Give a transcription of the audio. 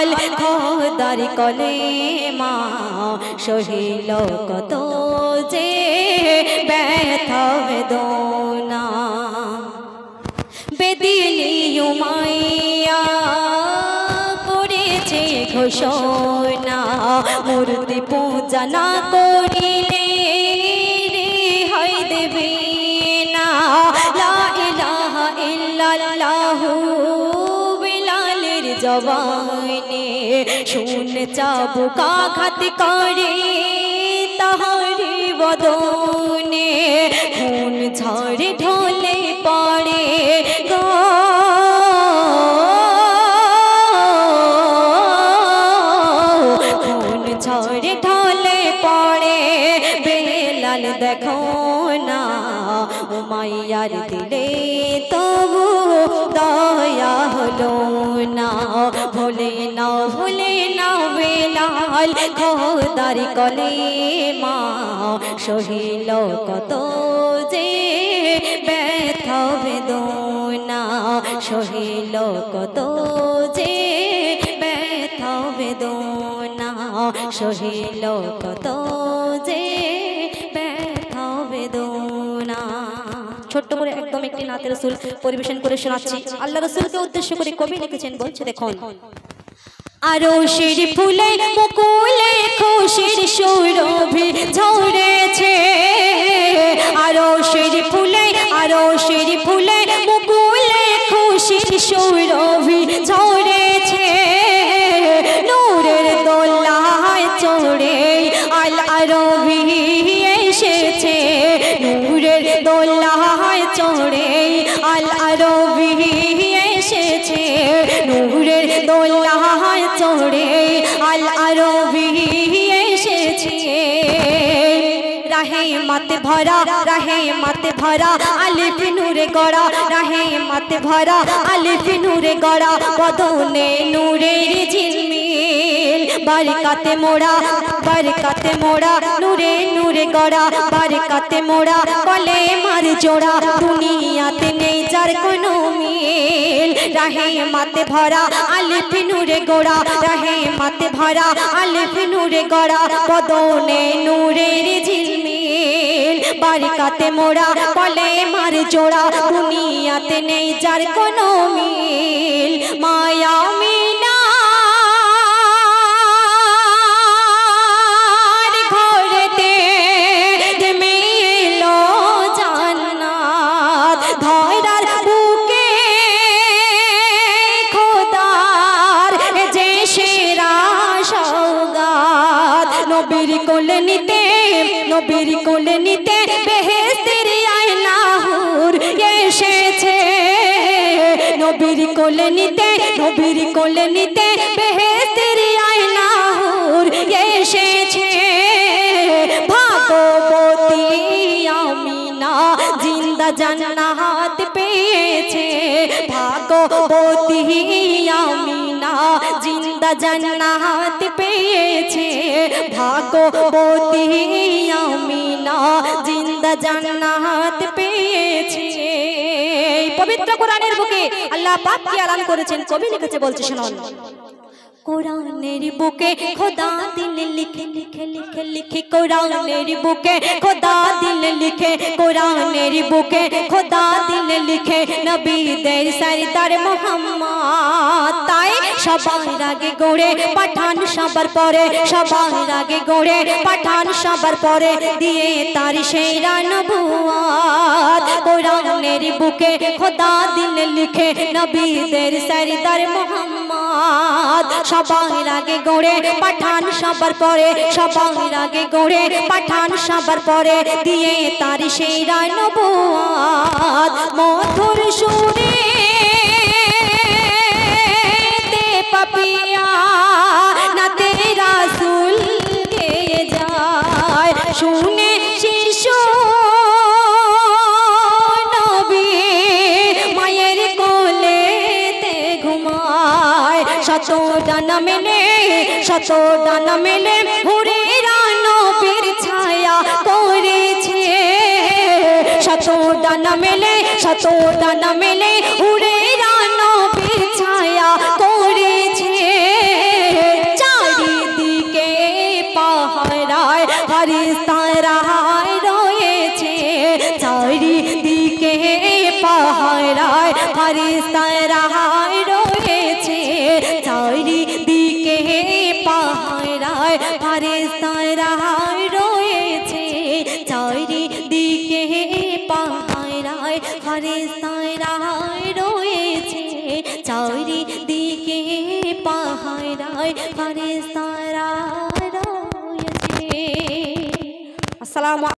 বেলাল খোদার কলেমা সহিল কত যে ব্যথা বেদনা বেদিনী উমাইয়া করেছে ঘোষণা মূর্তি পূজা না করিলে রেহাই দেবে না লা ইলাহা ইল্লাল্লাহু বেলালের জবানে শুনে চাবুক আঘাত করে তাহারি বদনে খুন ঝরে ঢলে পড়ে গো খুন ঝরে ঢলে পড়ে বেলাল দেখো না উমাইয়ার দিলে তবু দয়া হলো না ভুলে না বেলাল খোদার কলেমা সহিল কত যে ব্যথা বেদনা সহিল কত যে ব্যথা বেদনা সহিল কত যে ব্যথা বেদনা। ছোট্ট করে একদম একটি নাতে রাসূল পরিবেশন করে শোনাচ্ছি। আল্লাহ রাসূলকে উদ্দেশ্য করে কবি লিখেছেন, বলছে দেখুন। আরশের ফুলে মুকুলে খুশির সুরভি ঝরেছে আরশের ফুলে মুকুলে খুশির সুরভি ঝরেছে নূরের দোলায় চড়ে আল আরবি এসেছে নূরের দোলায় চড়ে আল আরবি এসেছে নূরের দোলায় চড়ে আল আরবি এসেছে রাহে মত ভরা আলিফ নূরে গড়া রাহে মত ভরা আলিফ নূরে গড়া বদনে নূরের ঝিলমিল বারকাতে মোড়া নূরে নূরে গড়া বারকাতে মোড়া কলেমার জোড়া দুনিয়াতে নেই যার কোনো মিল রাহে মত ভরা আলিফ নূরে গড়া রাহে মত ভরা আলিফ নূরে গড়া বদনে নূরের ঝিলমিল বারকাতে মোড়া কলেমার জোড়া দুনিয়াতে নেই যার কোনো মিল মায়া মিনা নবীর কোলে নিতে বেহেশতের আয়না হুর এসেছে নবীর কোলে নিতে বেহেশতের আয়না হুর এসেছে ভাগবতী আমিনা জিন্দা জান্নাত পেয়েছে ভাগবতী আমিনা জিন্দা জান্নাত পেয়েছে ভাগবতী আমিনা জিন্দা জান্নাত পেয়েছে। পবিত্র কোরআনের বুকে আল্লাহ পাক কি এলান করেছেন, কবি লিখেছে, বলছে শুনুন। কোরআনের বুকে খোদা দিল লিখে লিখে লিখে লিখে কোরআনের বুকে খোদা দিল লিখে কোরআনের বুকে খোদা দিল লিখে নবীদের সরদার মুহাম্মদ তাই সবার আগে গড়ে পাঠান সবার পরে সবার আগে গড়ে পাঠান সবার পরে দিয়ে তার সেরা নবুয়ত কোরআনের বুকে খোদা দিল লিখে নবীদের সরদার মুহাম্মদ সবার আগে গড়ে পাঠান সবার পরে সবার আগে গড়ে পাঠান সবার পরে দিয়ে তার সেরা নবুয়ত মধুর সুরে তে পাপিয়া না তেরা রাসূল গেয়ে যায় শুনে শিশু নবী মায়ের কোলে তে ঘুমায় শত ডানা মেলে হুরেরা নবীর ছায়া করেছে শত ডানা মেলে হুরেরা নবীর ছায়া করেছে ফারিস্তারা রয়েছে চারিদিকে পাহারায়, ফারিস্তারা রয়েছে চারিদিকে পাহারায়, ফারিস্তারা রয়েছে চারিদিকে পাহারায়, ফারিস্তারা রয়েছে। আসসালামু